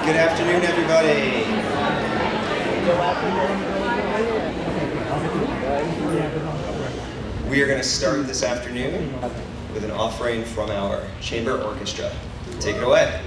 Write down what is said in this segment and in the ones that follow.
Good afternoon, everybody. We are going to start this afternoon with an offering from our chamber orchestra. Take it away.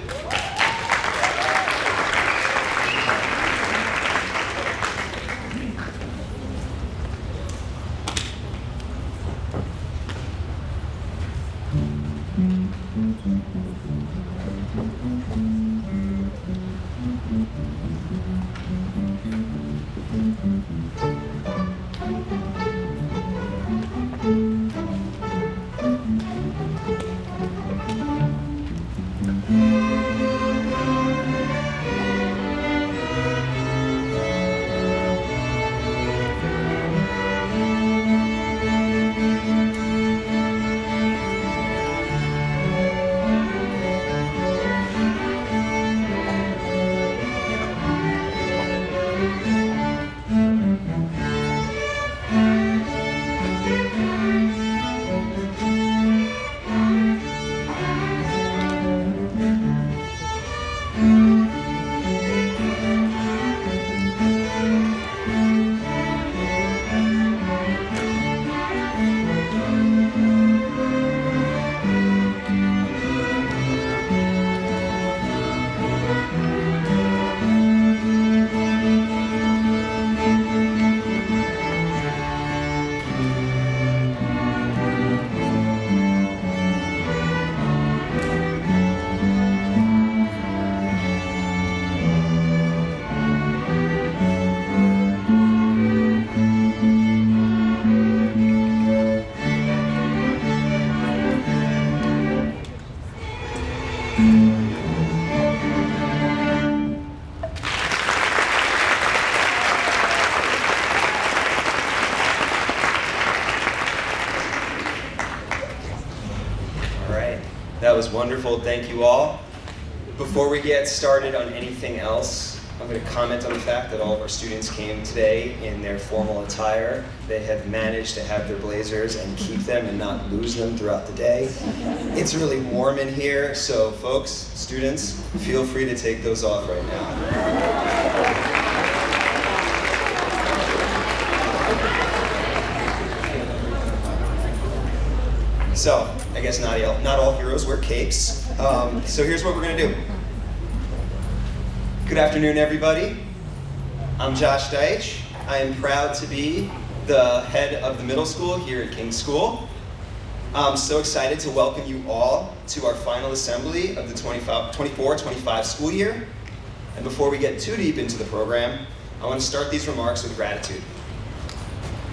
That was wonderful. Thank you all. Before we get started on anything else, I'm going to comment on the fact that all of our students came today in their formal attire. They have managed to have their blazers and keep them and not lose them throughout the day. It's really warm in here, so folks, students, feel free to take those off right now. So, I guess not all heroes wear capes. So here's what we're going to do. Good afternoon, everybody. I'm Josh Deitch. I am proud to be the head of the middle school here at King School. I'm so excited to welcome you all to our final assembly of the 24-25 school year. And before we get too deep into the program, I want to start these remarks with gratitude.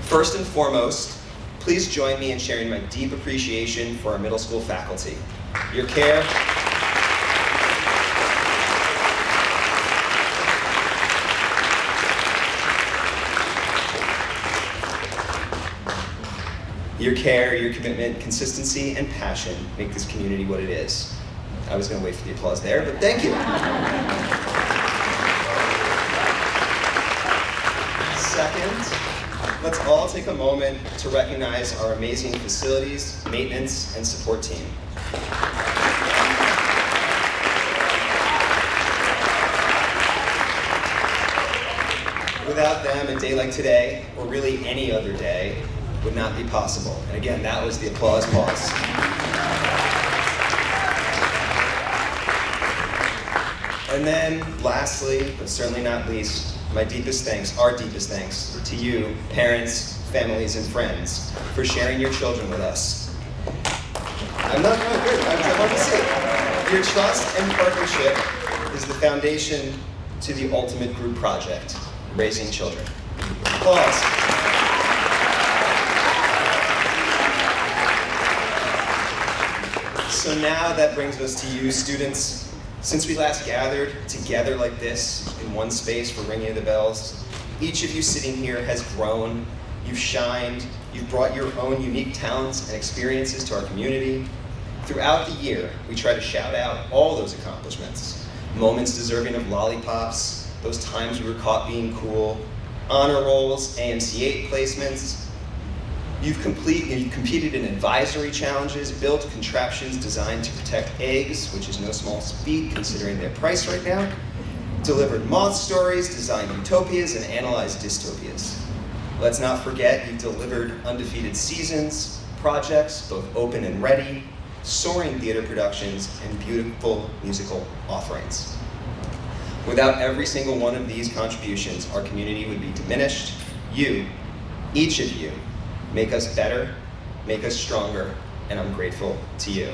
First and foremost, please join me in sharing my deep appreciation for our middle school faculty. Your care, your commitment, consistency, and passion make this community what it is. I was going to wait for the applause there, but thank you. Second, let's all take a moment to recognize our amazing facilities, maintenance, and support team. Without them, a day like today, or really any other day, would not be possible. And again, that was the applause pause. And then, lastly, but certainly not least, our deepest thanks to you, parents, families, and friends, for sharing your children with us. I want to say, your trust and partnership is the foundation to the ultimate group project, raising children. Applause. So now that brings us to you, students. Since we last gathered together like this in one space for Ringing of the Bells, each of you sitting here has grown, you've shined, you've brought your own unique talents and experiences to our community. Throughout the year, we try to shout out all those accomplishments, moments deserving of lollipops, those times we were caught being cool, honor rolls, AMC 8 placements. You've competed in advisory challenges, built contraptions designed to protect eggs, which is no small feat considering their price right now, delivered moth stories, designed utopias, and analyzed dystopias. Let's not forget you've delivered undefeated seasons, projects, both open and ready, soaring theater productions, and beautiful musical offerings. Without every single one of these contributions, our community would be diminished. You, each of you, make us better, make us stronger, and I'm grateful to you.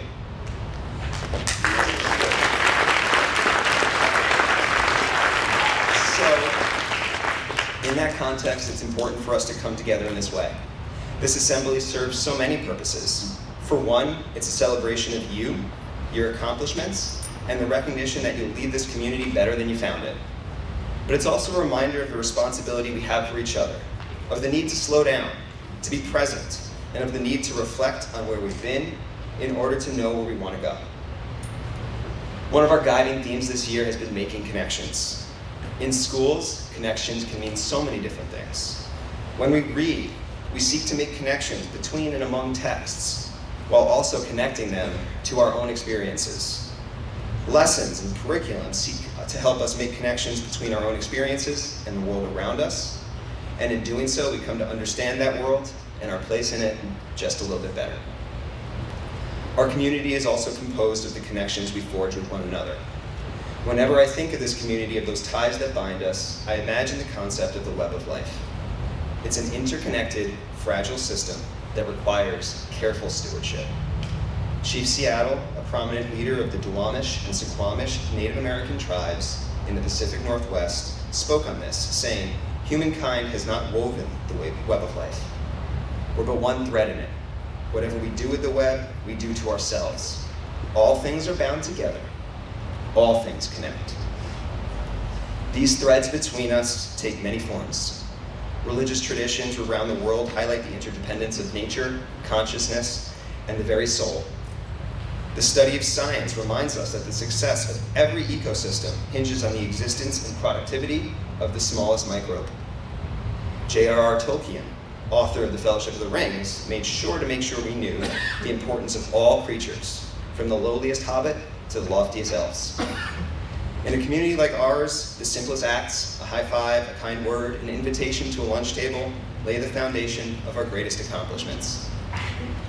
So, in that context, it's important for us to come together in this way. This assembly serves so many purposes. For one, it's a celebration of you, your accomplishments, and the recognition that you'll leave this community better than you found it. But it's also a reminder of the responsibility we have for each other, of the need to slow down, to be present, and of the need to reflect on where we've been in order to know where we want to go. One of our guiding themes this year has been making connections. In schools, connections can mean so many different things. When we read, we seek to make connections between and among texts, while also connecting them to our own experiences. Lessons and curriculum seek to help us make connections between our own experiences and the world around us. And in doing so, we come to understand that world and our place in it just a little bit better. Our community is also composed of the connections we forge with one another. Whenever I think of this community, of those ties that bind us, I imagine the concept of the web of life. It's an interconnected, fragile system that requires careful stewardship. Chief Seattle, a prominent leader of the Duwamish and Suquamish Native American tribes in the Pacific Northwest, spoke on this, saying, "Humankind has not woven the web of life. We're but one thread in it. Whatever we do with the web, we do to ourselves. All things are bound together. All things connect." These threads between us take many forms. Religious traditions around the world highlight the interdependence of nature, consciousness, and the very soul. The study of science reminds us that the success of every ecosystem hinges on the existence and productivity of the smallest microbe. J.R.R. Tolkien, author of The Fellowship of the Rings, made sure we knew the importance of all creatures, from the lowliest hobbit to the loftiest elves. In a community like ours, the simplest acts, a high five, a kind word, an invitation to a lunch table, lay the foundation of our greatest accomplishments.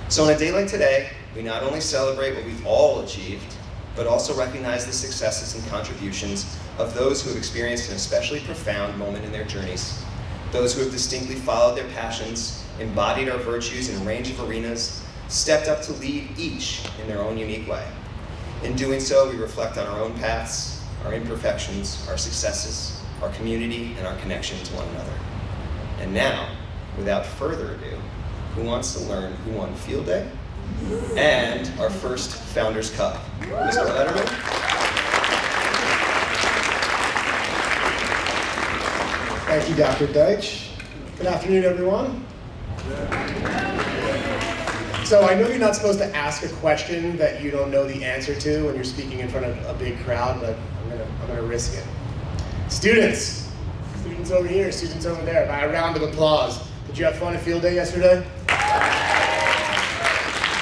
So on a day like today, we not only celebrate what we've all achieved, but also recognize the successes and contributions of those who have experienced an especially profound moment in their journeys, those who have distinctly followed their passions, embodied our virtues in a range of arenas, stepped up to lead each in their own unique way. In doing so, we reflect on our own paths, our imperfections, our successes, our community, and our connection to one another. And now, without further ado, who wants to learn who won Field Day and our first Founders Cup? Mr. Letterman? Thank you, Dr. Deitch. Good afternoon, everyone. So I know you're not supposed to ask a question that you don't know the answer to when you're speaking in front of a big crowd, but I'm gonna risk it. Students over here, students over there, by a round of applause. Did you have fun at Field Day yesterday?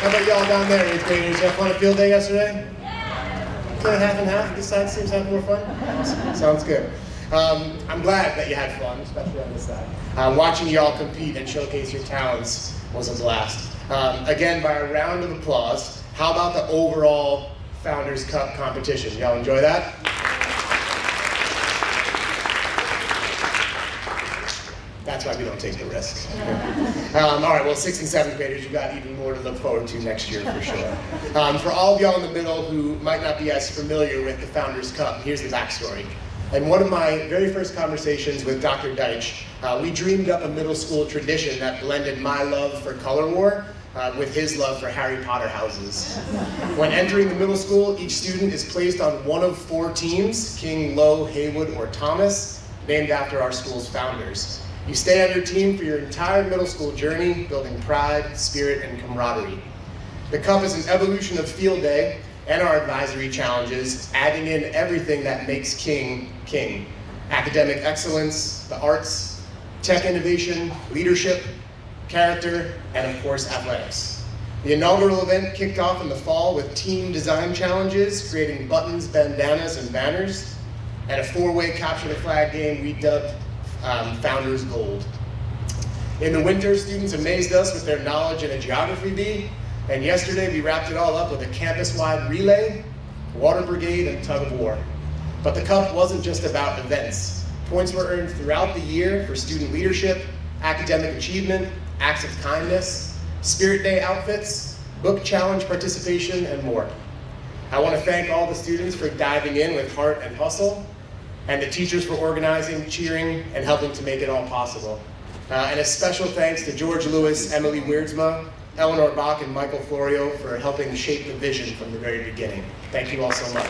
How about y'all down there, 8th graders? You have fun at Field Day yesterday? Kind of half and half. This side seems to have more fun. Awesome. Sounds good. I'm glad that you had fun, especially on this side. Watching y'all compete and showcase your talents was a blast. Again, by a round of applause, how about the overall Founders Cup competition? Y'all enjoy that? That's why we don't take the risks. All right, well, 6th and 7th graders, you've got even more to look forward to next year for sure. For all of y'all in the middle who might not be as familiar with the Founders Cup, here's the backstory. In one of my very first conversations with Dr. Deitch, we dreamed up a middle school tradition that blended my love for color war with his love for Harry Potter houses. When entering the middle school, each student is placed on one of 4 teams, King, Lowe, Haywood, or Thomas, named after our school's founders. You stay on your team for your entire middle school journey, building pride, spirit, and camaraderie. The Cup is an evolution of Field Day and our advisory challenges, adding in everything that makes King, King. Academic excellence, the arts, tech innovation, leadership, character, and of course, athletics. The inaugural event kicked off in the fall with team design challenges, creating buttons, bandanas, and banners. and a 4-way capture the flag game we dubbed Founders Gold. In the winter, students amazed us with their knowledge in a geography bee, and yesterday we wrapped it all up with a campus-wide relay, water brigade, and tug of war. But the Cup wasn't just about events. Points were earned throughout the year for student leadership, academic achievement, acts of kindness, Spirit Day outfits, book challenge participation, and more. I want to thank all the students for diving in with heart and hustle, and the teachers for organizing, cheering, and helping to make it all possible. And a special thanks to George Lewis, Emily Weirdsma, Eleanor Bach, and Michael Florio for helping shape the vision from the very beginning. Thank you all so much.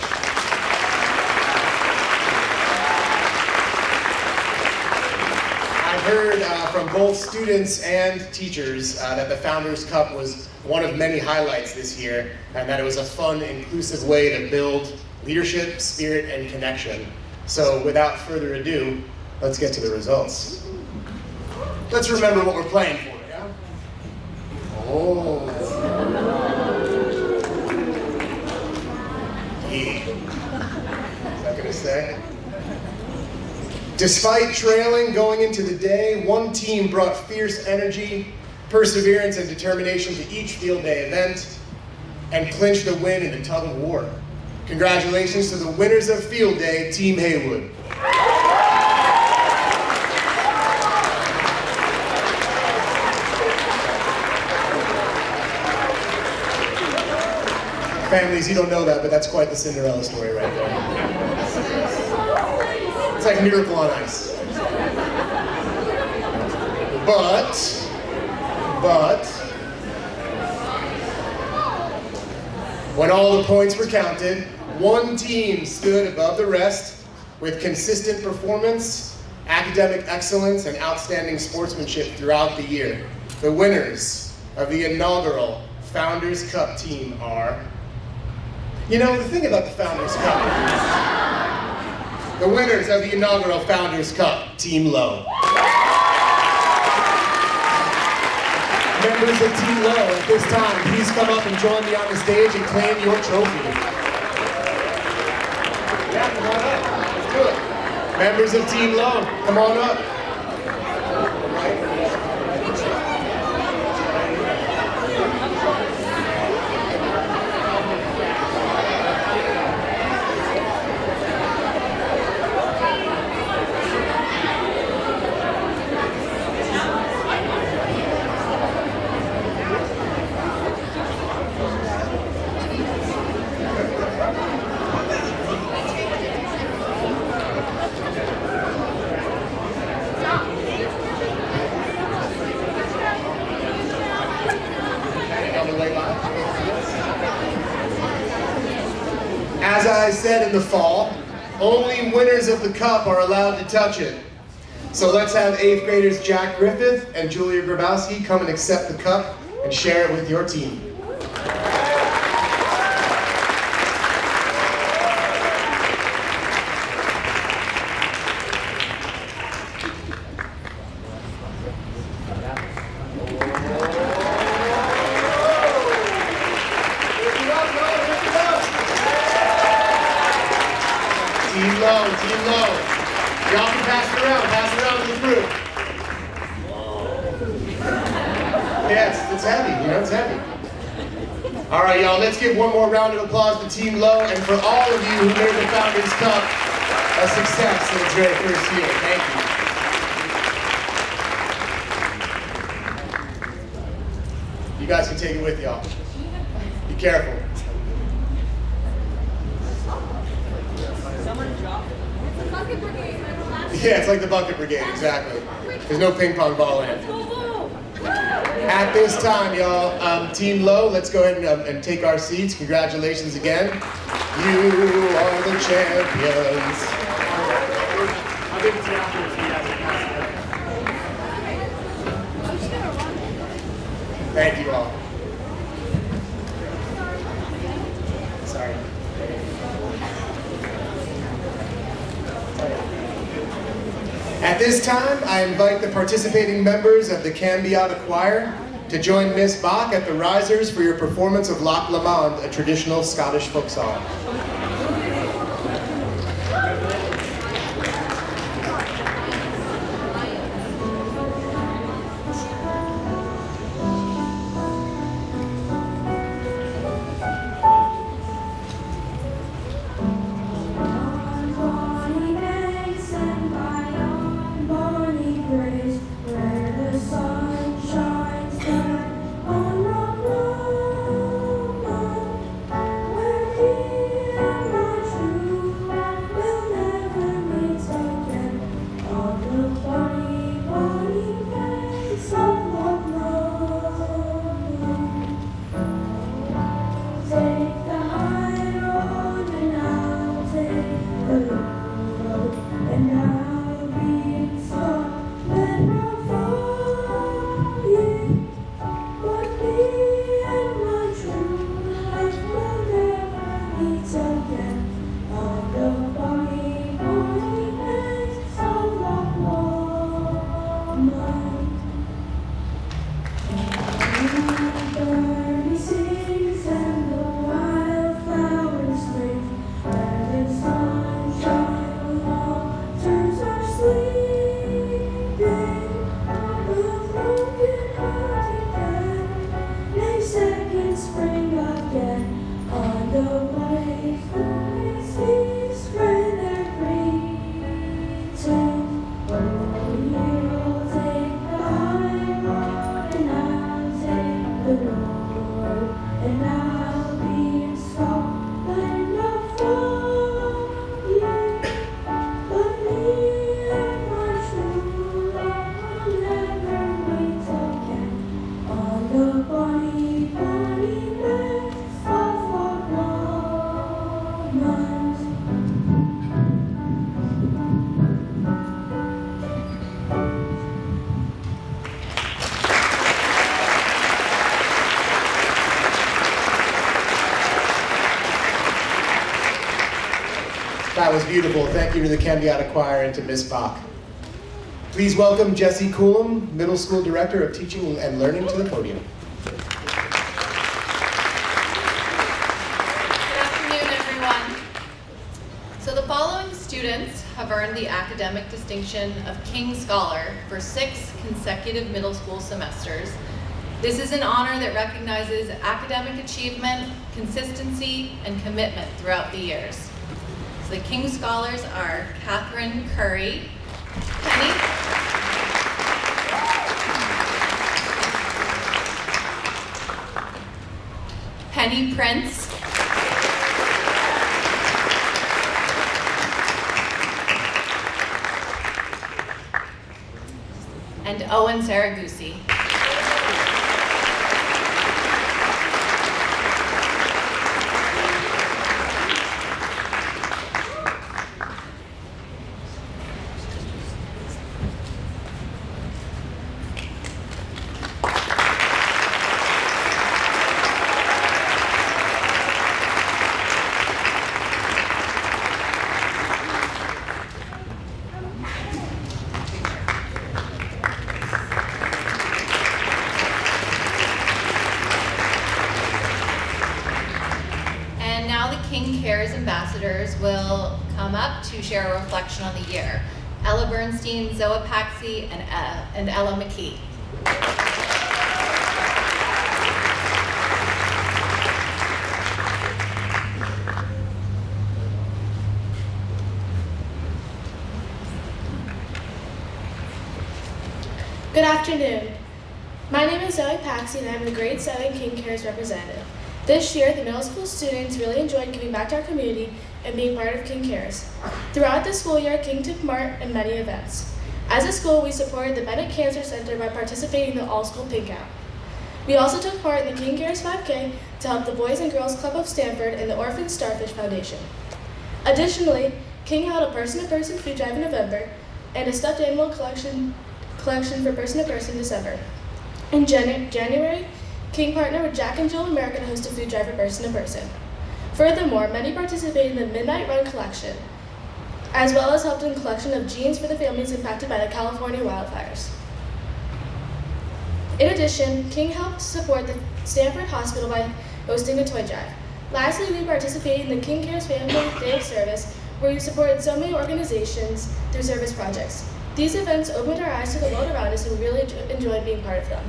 I've heard from both students and teachers that the Founders Cup was one of many highlights this year, and that it was a fun, inclusive way to build leadership, spirit, and connection. So without further ado, let's get to the results. Let's remember what we're playing for, yeah? Oh. Yeah. Is that gonna stay? Despite trailing going into the day, one team brought fierce energy, perseverance, and determination to each field day event and clinched a win in the tug of war. Congratulations to the winners of Field Day, Team Haywood. Families, you don't know that, but that's quite the Cinderella story right there. It's like Miracle on Ice. But, when all the points were counted, one team stood above the rest with consistent performance, academic excellence, and outstanding sportsmanship throughout the year. The winners of the inaugural Founders Cup team are... You know, the thing about the Founders Cup, the winners of the inaugural Founders Cup, Team Low. Members of Team Low, at this time, please come up and join me on the stage and claim your trophy. Yeah, come on up. Let's do it. Members of Team Low, come on up. As I said in the fall, only winners of the Cup are allowed to touch it. So let's have 8th graders Jack Griffith and Julia Grabowski come and accept the cup and share it with your team. Team Low, Team Low. Y'all can pass it around to the group. Yes, it's heavy, you know, it's heavy. All right, y'all, let's give one more round of applause to Team Low and for all of you who made the Founders Cup a success in its very first year. Thank you. You guys can take it with y'all. Be careful. Yeah, it's like the bucket brigade, exactly. There's no ping pong ball in it. At this time, y'all, Team Low, let's go ahead and take our seats. Congratulations again. You are the champions. Thank you all. Sorry. At this time, I invite the participating members of the Cambiata Choir to join Miss Bach at the risers for your performance of Loch Lomond, a traditional Scottish folk song. That was beautiful. Thank you to the Candiata Choir and to Miss Bach. Please welcome Jessie Coulomb, Middle School Director of Teaching and Learning, to the podium. Good afternoon, everyone. So the following students have earned the academic distinction of King Scholar for 6 consecutive middle school semesters. This is an honor that recognizes academic achievement, consistency, and commitment throughout the years. So the King Scholars are Catherine Curry, Penny Prince, and Owen Saragusi. King Cares ambassadors will come up to share a reflection on the year. Ella Bernstein, Zoa Paxi, and Ella McKee. Good afternoon. My name is Zoe Paxi and I'm the grade 7 King Cares representative. This year, the middle school students really enjoyed giving back to our community and being part of King Cares. Throughout the school year, King took part in many events. As a school, we supported the Bennett Cancer Center by participating in the all-school pink out. We also took part in the King Cares 5K to help the Boys and Girls Club of Stanford and the Orphan Starfish Foundation. Additionally, King held a person-to-person food drive in November and a stuffed animal collection for person-to-person in December. In January, King partnered with Jack and Jill America to host a food drive for person-to-person. Furthermore, many participated in the Midnight Run collection, as well as helped in collection of jeans for the families impacted by the California wildfires. In addition, King helped support the Stanford Hospital by hosting a toy drive. Lastly, we participated in the King Cares Family Day of Service, where we supported so many organizations through service projects. These events opened our eyes to the world around us and we really enjoyed being part of them.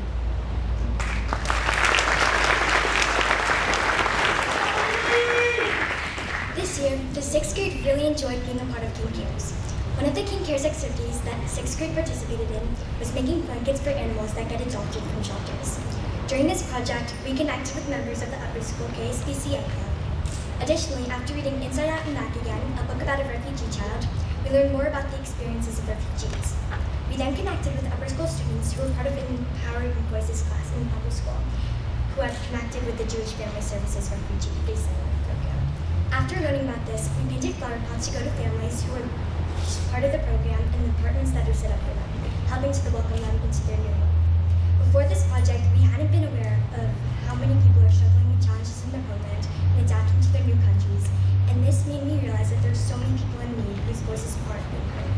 This year, the 6th grade really enjoyed being a part of King Cares. One of the King Cares activities that 6th grade participated in was making blankets for animals that get adopted from shelters. During this project, we connected with members of the upper school KSBC Ed Club. Additionally, after reading Inside Out and Back Again, a book about a refugee child, we learned more about the experiences of refugees. We then connected with upper school students who were part of an Empowering Voices class in upper school, who had connected with the Jewish Family Services Refugee Resettlement Program. After learning about this, we painted flower pots to go to families who were part of the program and the apartments that are set up for them, helping to welcome them into their new home. Before this project, we hadn't been aware of how many people are struggling with challenges in their homeland and adapting to their new countries, and this made me realize that there's so many people in need whose voices aren't being heard.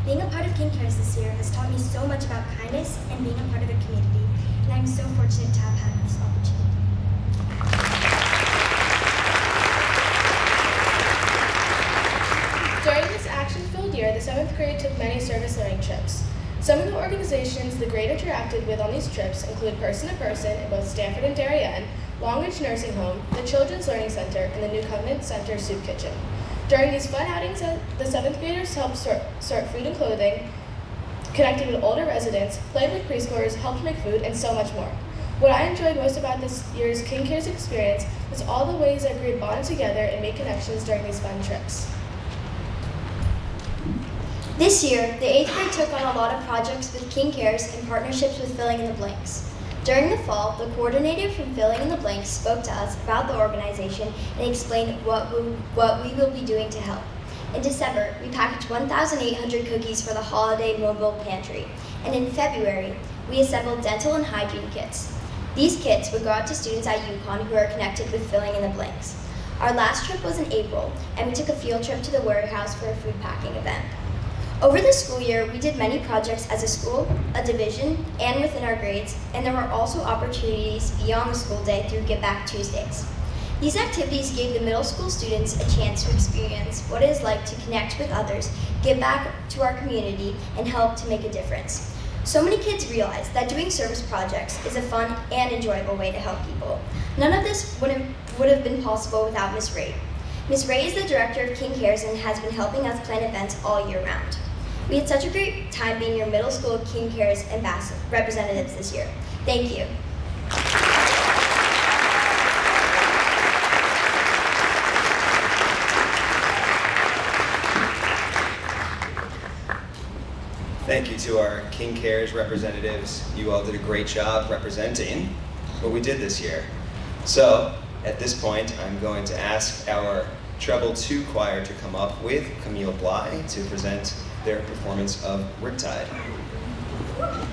Being a part of King Cares this year has taught me so much about kindness and being a part of a community, and I'm so fortunate to have had this opportunity. During this action-filled year, the 7th grade took many service learning trips. Some of the organizations the grade interacted with on these trips include Person-to-Person in both Stanford and Darien, Longridge Nursing Home, the Children's Learning Center, and the New Covenant Center Soup Kitchen. During these fun outings, the 7th graders helped sort food and clothing, connected with older residents, played with preschoolers, helped make food, and so much more. What I enjoyed most about this year's King Cares experience was all the ways our grade bonded together and made connections during these fun trips. This year, the 8th grade took on a lot of projects with King Cares and partnerships with Filling in the Blanks. During the fall, the coordinator from Filling in the Blanks spoke to us about the organization and explained what we will be doing to help. In December, we packaged 1,800 cookies for the holiday mobile pantry, and in February, we assembled dental and hygiene kits. These kits would go out to students at UConn who are connected with Filling in the Blanks. Our last trip was in April, and we took a field trip to the warehouse for a food packing event. Over the school year, we did many projects as a school, a division, and within our grades, and there were also opportunities beyond the school day through Give Back Tuesdays. These activities gave the middle school students a chance to experience what it is like to connect with others, give back to our community, and help to make a difference. So many kids realize that doing service projects is a fun and enjoyable way to help people. None of this would have been possible without Ms. Ray. Ms. Ray is the director of King Cares and has been helping us plan events all year round. We had such a great time being your middle school King Cares representatives this year. Thank you. Thank you to our King Cares representatives. You all did a great job representing what we did this year. So, at this point, I'm going to ask our Treble 2 choir to come up with Camille Bly to present their performance of Riptide. Thank you.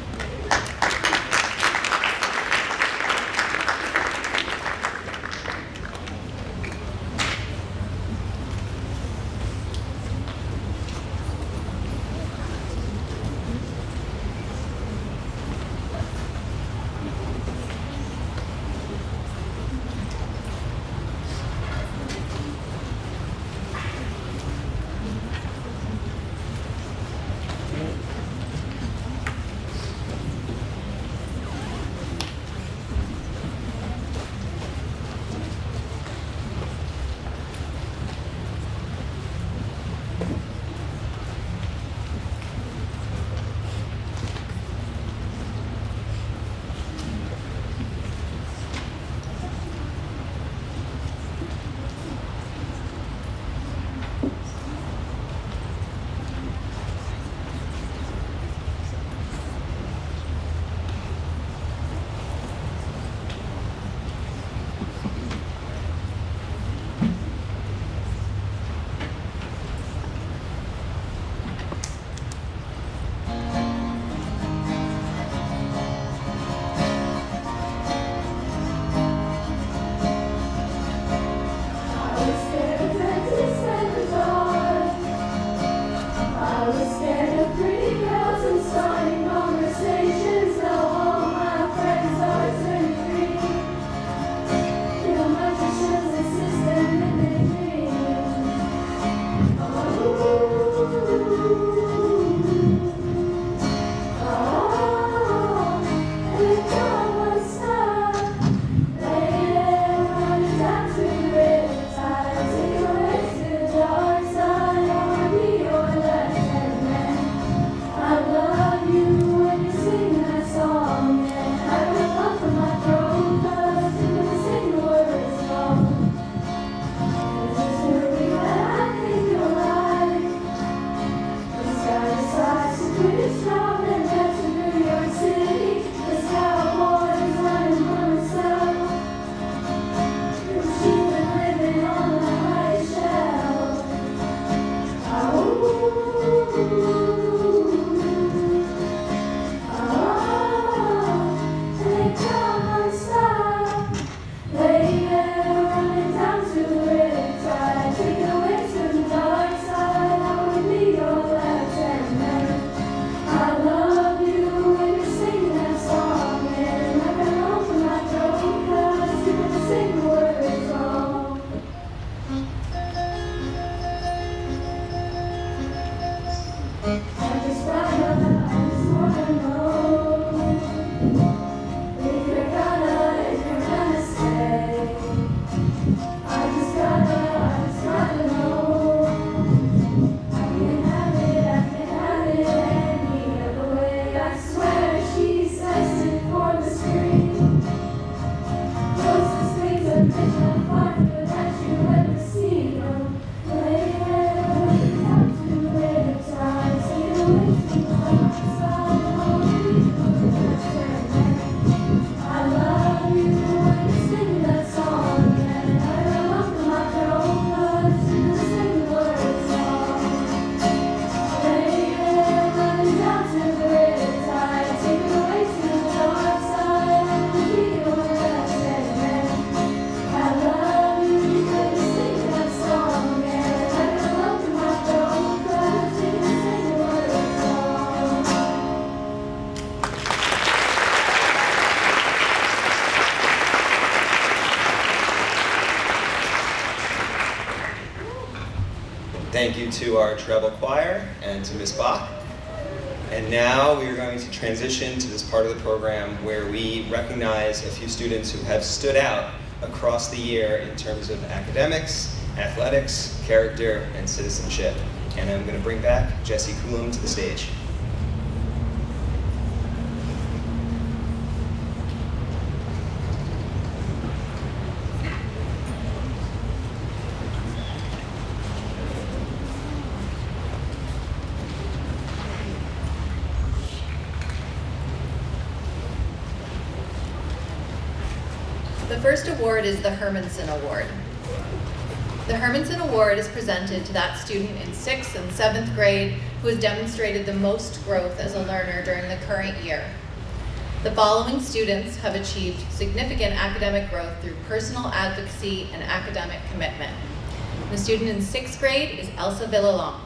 you to our treble choir and to Ms. Bach. And now we are going to transition to this part of the program where we recognize a few students who have stood out across the year in terms of academics, athletics, character, and citizenship. And I'm going to bring back Jesse Coulomb to the stage. The first award is the Hermanson Award. The Hermanson Award is presented to that student in 6th and 7th grade who has demonstrated the most growth as a learner during the current year. The following students have achieved significant academic growth through personal advocacy and academic commitment. The student in 6th grade is Elsa Villalon.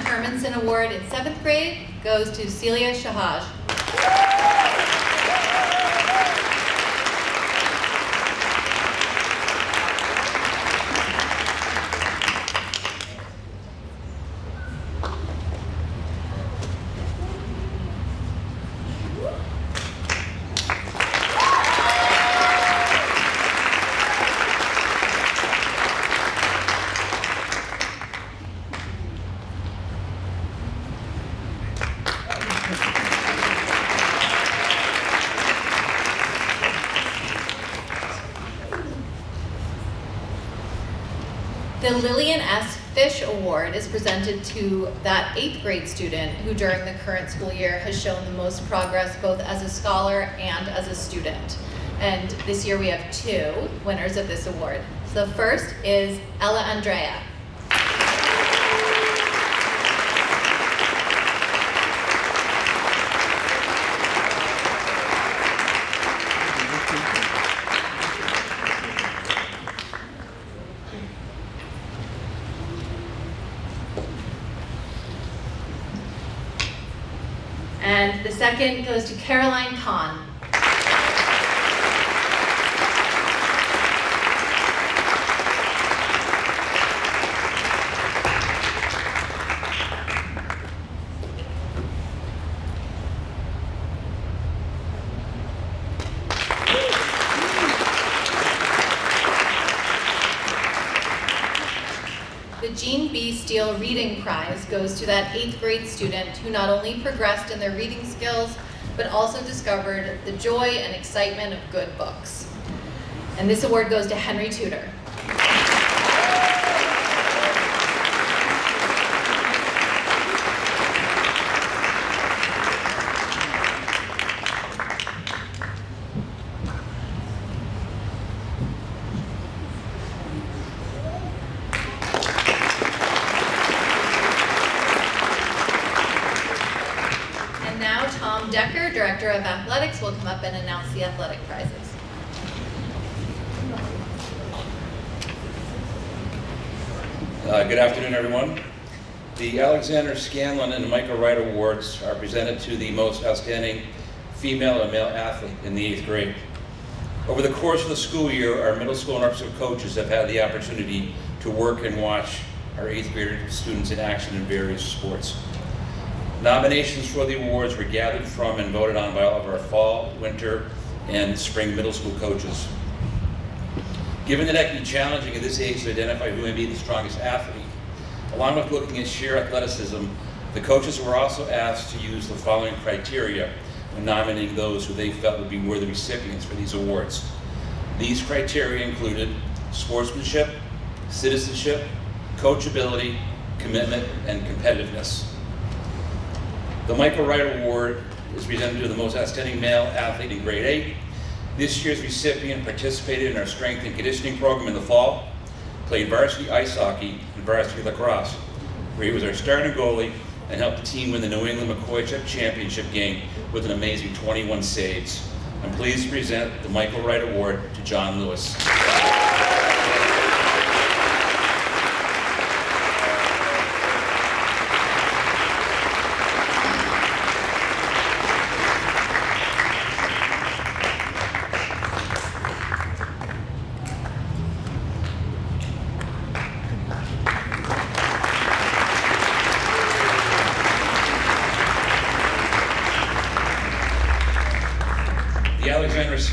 Hermanson Award in 7th grade goes to Celia Shahaj. The Lillian S. Fish Award is presented to that 8th grade student who during the current school year has shown the most progress both as a scholar and as a student. And this year we have 2 winners of this award. So the first is Ella Andrea. And the second goes to Caroline Kahn. The Jean B. Steele Reading Prize goes to that 8th grade student who not only progressed in their reading skills, but also discovered the joy and excitement of good books. And this award goes to Henry Tudor. Tom Decker, Director of Athletics, will come up and announce the athletic prizes. Good afternoon, everyone. The Alexander Scanlon and Michael Wright Awards are presented to the most outstanding female and male athlete in the 8th grade. Over the course of the school year, our middle school and upper school coaches have had the opportunity to work and watch our 8th grade students in action in various sports. Nominations for the awards were gathered from and voted on by all of our fall, winter, and spring middle school coaches. Given that it can be challenging at this age to identify who may be the strongest athlete, along with looking at sheer athleticism, the coaches were also asked to use the following criteria when nominating those who they felt would be worthy recipients for these awards. These criteria included sportsmanship, citizenship, coachability, commitment, and competitiveness. The Michael Wright Award is presented to the most outstanding male athlete in grade 8. This year's recipient participated in our strength and conditioning program in the fall, played varsity ice hockey and varsity lacrosse, where he was our starting goalie and helped the team win the New England McCoy Championship game with an amazing 21 saves. I'm pleased to present the Michael Wright Award to John Lewis.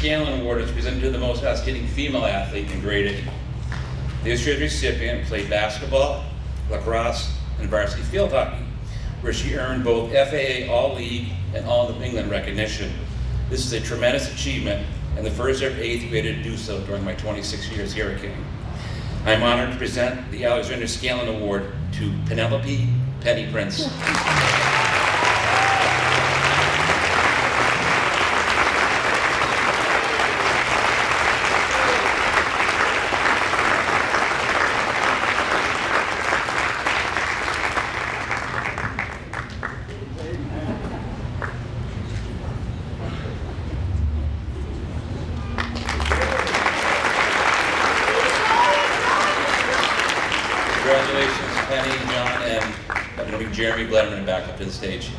Scanlon Award is presented to the most outstanding female athlete in grade 8. This year's recipient played basketball, lacrosse, and varsity field hockey, where she earned both FAA All-League and All-New England recognition. This is a tremendous achievement and the first ever 8th grader to do so during my 26 years here at King. I'm honored to present the Alexander Scanlon Award to Penelope Penny Prince. Congratulations, Penny, John, and I'm going to bring Jeremy Bletterman back up to the stage.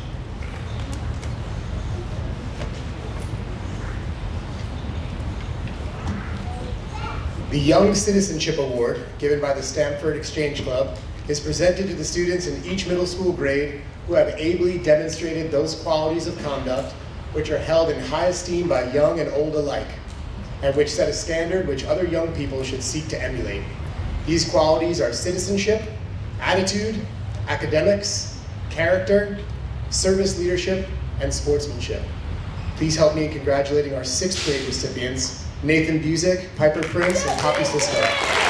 The Young Citizenship Award, given by the Stamford Exchange Club, is presented to the students in each middle school grade who have ably demonstrated those qualities of conduct which are held in high esteem by young and old alike, and which set a standard which other young people should seek to emulate. These qualities are citizenship, attitude, academics, character, service leadership, and sportsmanship. Please help me in congratulating our 6th grade recipients, Nathan Busick, Piper Prince, and Poppy Sisko.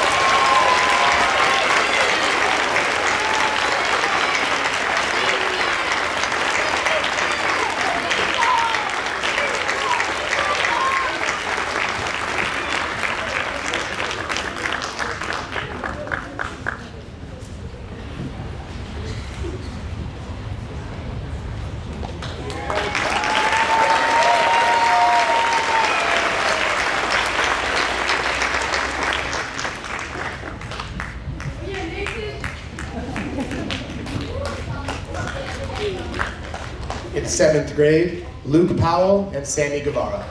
In 7th grade, Luke Powell and Sammy Guevara.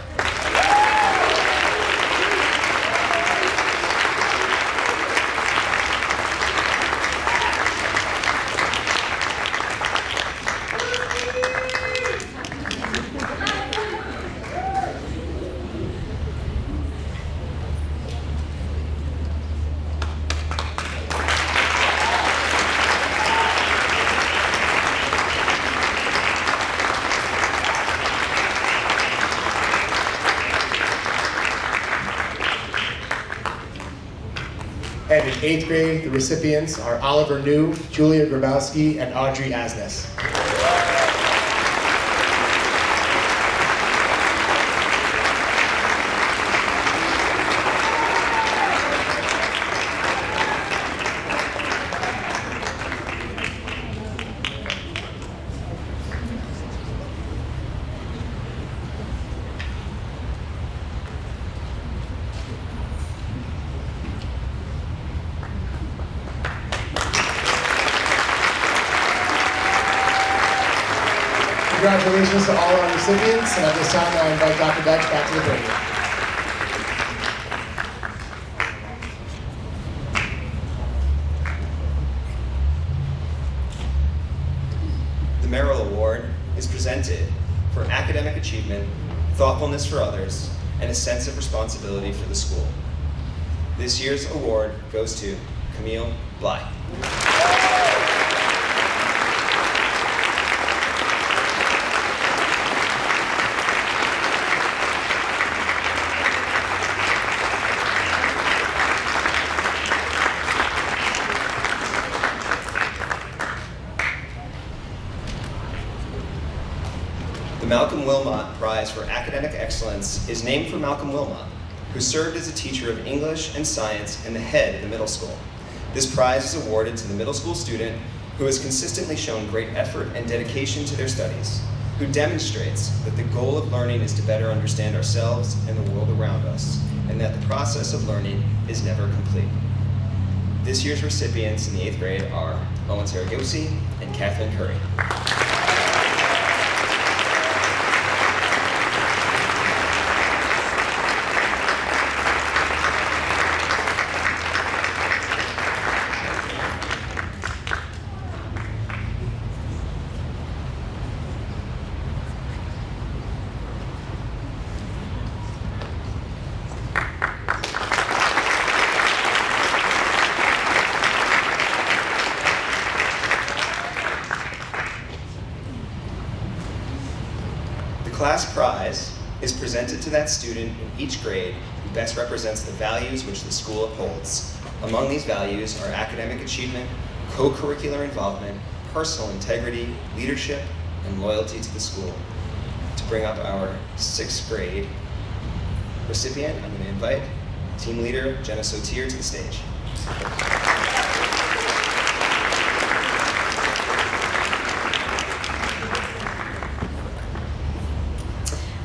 And in 8th grade, the recipients are Oliver New, Julia Grabowski, and Audrey Asnes. Congratulations to all our recipients, and at this time I invite Dr. Betch back to the podium. The Merrill Award is presented for academic achievement, thoughtfulness for others, and a sense of responsibility for the school. This year's award goes to Camille Bly. The Malcolm Wilmot Prize for Academic Excellence is named for Malcolm Wilmot, who served as a teacher of English and science and the head of the middle school. This prize is awarded to the middle school student who has consistently shown great effort and dedication to their studies, who demonstrates that the goal of learning is to better understand ourselves and the world around us, and that the process of learning is never complete. This year's recipients in the 8th grade are Owen Saragosi and Kathleen Curry. class prize is presented to that student in each grade who best represents the values which the school upholds. Among these values are academic achievement, co-curricular involvement, personal integrity, leadership, and loyalty to the school. To bring up our 6th grade recipient, I'm going to invite team leader Jenna Sotier to the stage.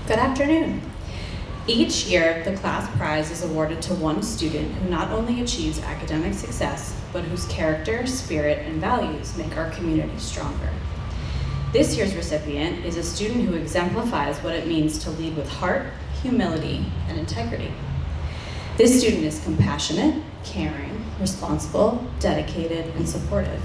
Good afternoon. Each year, the class prize is awarded to one student who not only achieves academic success, but whose character, spirit, and values make our community stronger. This year's recipient is a student who exemplifies what it means to lead with heart, humility, and integrity. This student is compassionate, caring, responsible, dedicated, and supportive.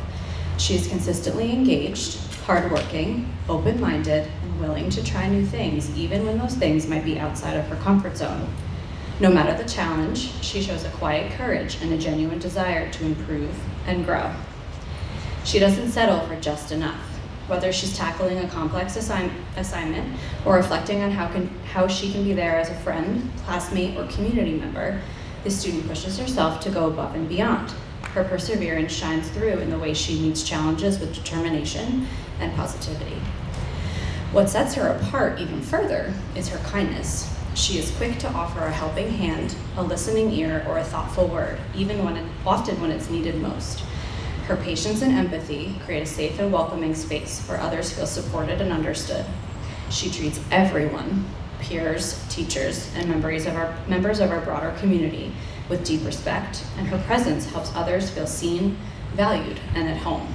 She is consistently engaged, hardworking, open-minded, and willing to try new things, even when those things might be outside of her comfort zone. No matter the challenge, she shows a quiet courage and a genuine desire to improve and grow. She doesn't settle for just enough. Whether she's tackling a complex assignment or reflecting on how she can be there as a friend, classmate, or community member, this student pushes herself to go above and beyond. Her perseverance shines through in the way she meets challenges with determination and positivity. What sets her apart even further is her kindness. She is quick to offer a helping hand, a listening ear, or a thoughtful word, often when it's needed most. Her patience and empathy create a safe and welcoming space where others feel supported and understood. She treats everyone, peers, teachers, and members of our broader community with deep respect, and her presence helps others feel seen, valued, and at home.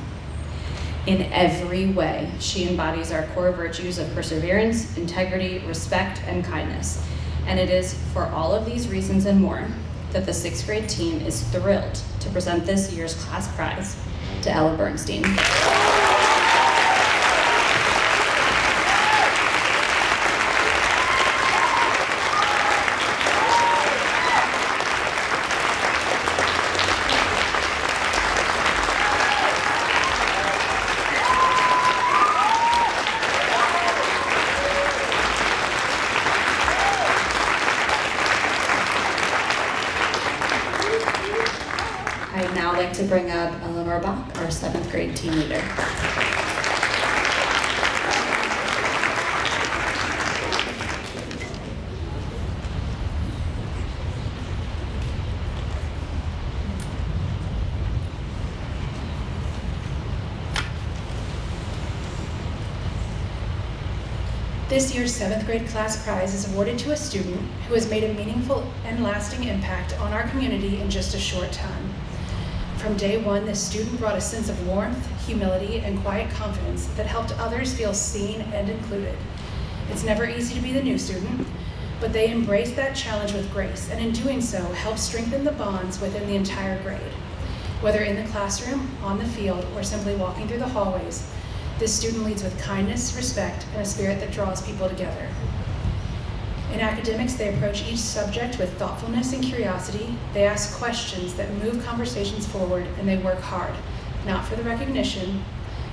In every way, she embodies our core virtues of perseverance, integrity, respect, and kindness. And it is for all of these reasons and more that the 6th grade team is thrilled to present this year's class prize to Ella Bernstein. I'd now like to bring up Eleanor Bach, our 7th grade team leader. This year's 7th grade class prize is awarded to a student who has made a meaningful and lasting impact on our community in just a short time. From day one, this student brought a sense of warmth, humility, and quiet confidence that helped others feel seen and included. It's never easy to be the new student, but they embraced that challenge with grace, and in doing so, helped strengthen the bonds within the entire grade. Whether in the classroom, on the field, or simply walking through the hallways, this student leads with kindness, respect, and a spirit that draws people together. In academics, they approach each subject with thoughtfulness and curiosity. They ask questions that move conversations forward, and they work hard, not for the recognition,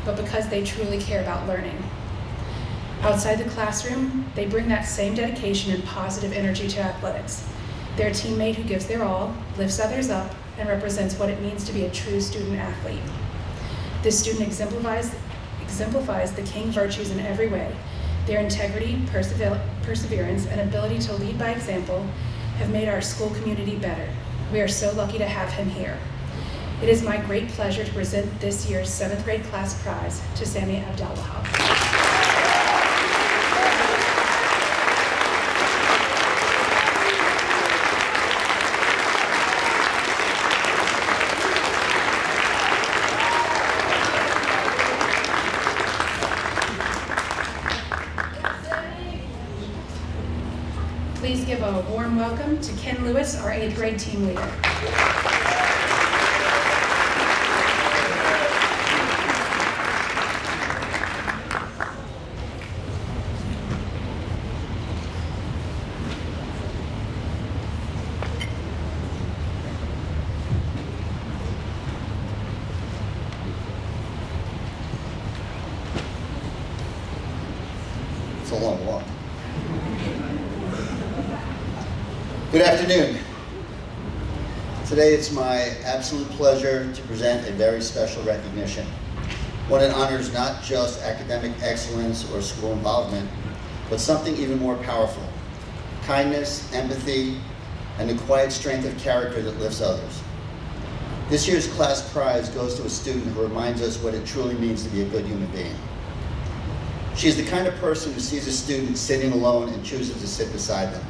but because they truly care about learning. Outside the classroom, they bring that same dedication and positive energy to athletics. They're a teammate who gives their all, lifts others up, and represents what it means to be a true student athlete. This student exemplifies the King virtues in every way. Their integrity, perseverance, and ability to lead by example have made our school community better. We are so lucky to have him here. It is my great pleasure to present this year's 7th grade class prize to Sami Abdelwahab. Please give a warm welcome to Ken Lewis, our 8th grade team leader. It's a long walk. Good afternoon. Today it's my absolute pleasure to present a very special recognition. One that honors not just academic excellence or school involvement, but something even more powerful: kindness, empathy, and the quiet strength of character that lifts others. This year's class prize goes to a student who reminds us what it truly means to be a good human being. She is the kind of person who sees a student sitting alone and chooses to sit beside them.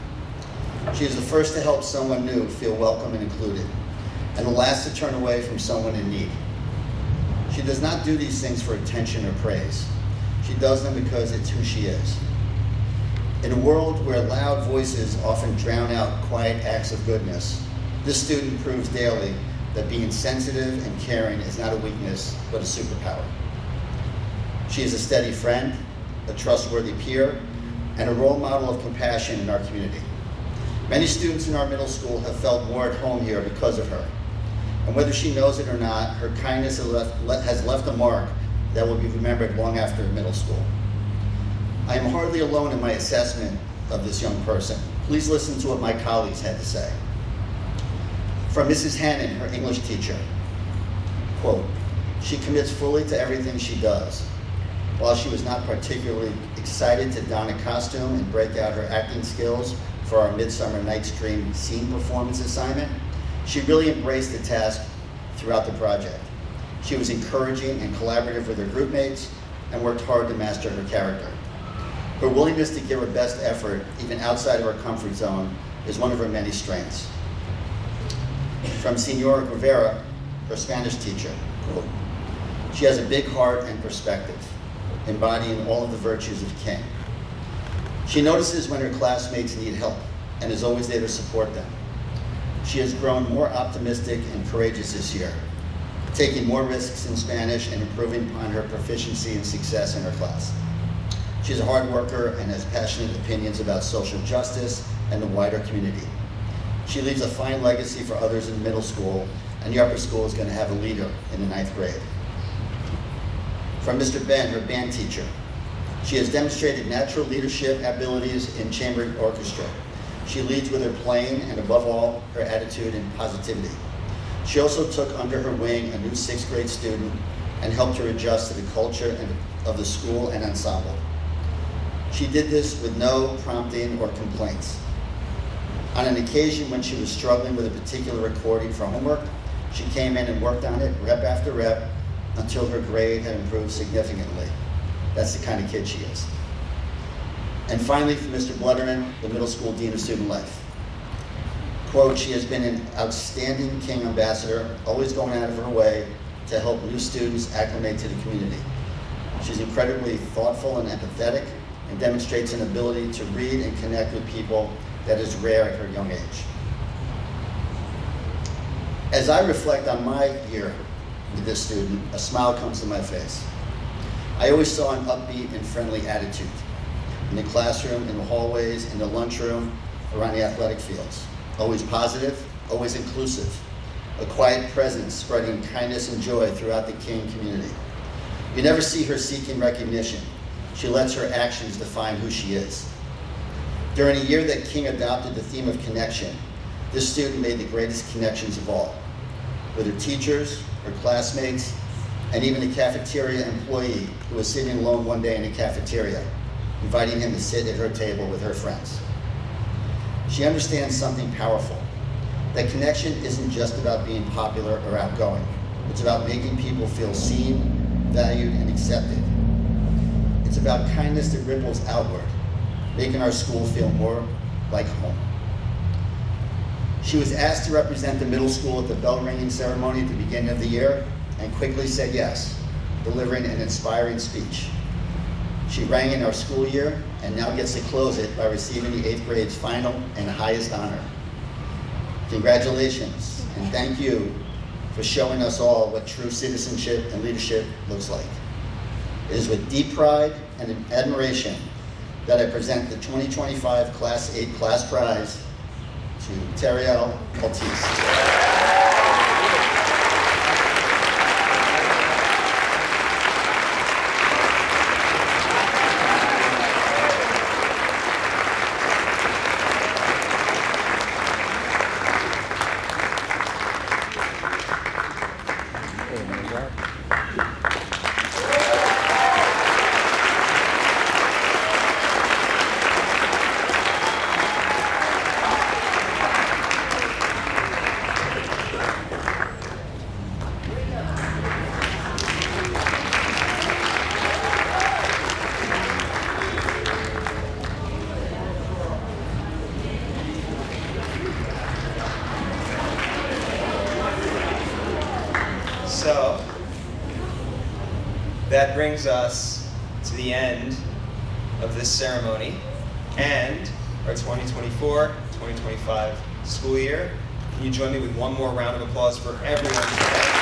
She is the first to help someone new feel welcome and included, and the last to turn away from someone in need. She does not do these things for attention or praise. She does them because it's who she is. In a world where loud voices often drown out quiet acts of goodness, this student proves daily that being sensitive and caring is not a weakness, but a superpower. She is a steady friend, a trustworthy peer, and a role model of compassion in our community. Many students in our middle school have felt more at home here because of her. And whether she knows it or not, her kindness has left a mark that will be remembered long after middle school. I am hardly alone in my assessment of this young person. Please listen to what my colleagues had to say. From Mrs. Hannon, her English teacher, quote, "She commits fully to everything she does. While she was not particularly excited to don a costume and break out her acting skills for our Midsummer Night's Dream scene performance assignment, she really embraced the task throughout the project. She was encouraging and collaborative with her group mates and worked hard to master her character. Her willingness to give her best effort, even outside of her comfort zone, is one of her many strengths." From Senora Rivera, her Spanish teacher, quote, "She has a big heart and perspective, embodying all of the virtues of King. She notices when her classmates need help and is always there to support them. She has grown more optimistic and courageous this year, taking more risks in Spanish and improving upon her proficiency and success in her class. She's a hard worker and has passionate opinions about social justice and the wider community. She leaves a fine legacy for others in middle school, and the upper school is going to have a leader in the 9th grade. From Mr. Ben, her band teacher, "She has demonstrated natural leadership abilities in chamber orchestra. She leads with her playing and, above all, her attitude and positivity. She also took under her wing a new 6th grade student and helped her adjust to the culture of the school and ensemble. She did this with no prompting or complaints. On an occasion when she was struggling with a particular recording for homework, she came in and worked on it rep after rep until her grade had improved significantly. That's the kind of kid she is." And finally, from Mr. Blutterman, the middle school dean of student life, quote, "She has been an outstanding King ambassador, always going out of her way to help new students acclimate to the community. She's incredibly thoughtful and empathetic and demonstrates an ability to read and connect with people that is rare at her young age." As I reflect on my year with this student, a smile comes to my face. I always saw an upbeat and friendly attitude in the classroom, in the hallways, in the lunchroom, around the athletic fields. Always positive, always inclusive, a quiet presence spreading kindness and joy throughout the King community. You never see her seeking recognition. She lets her actions define who she is. During a year that King adopted the theme of connection, this student made the greatest connections of all, with her teachers, her classmates, and even a cafeteria employee who was sitting alone one day in the cafeteria, inviting him to sit at her table with her friends. She understands something powerful, that connection isn't just about being popular or outgoing. It's about making people feel seen, valued, and accepted. It's about kindness that ripples outward, making our school feel more like home. She was asked to represent the middle school at the bell ringing ceremony at the beginning of the year and quickly said yes, delivering an inspiring speech. She rang in our school year and now gets to close it by receiving the 8th grade's final and highest honor. Congratulations, and thank you for showing us all what true citizenship and leadership looks like. It is with deep pride and admiration that I present the 2025 Class 8 Class Prize to Teriel Maltese. that brings us to the end of this ceremony and our 2024-2025 school year. Can you join me with one more round of applause for everyone today?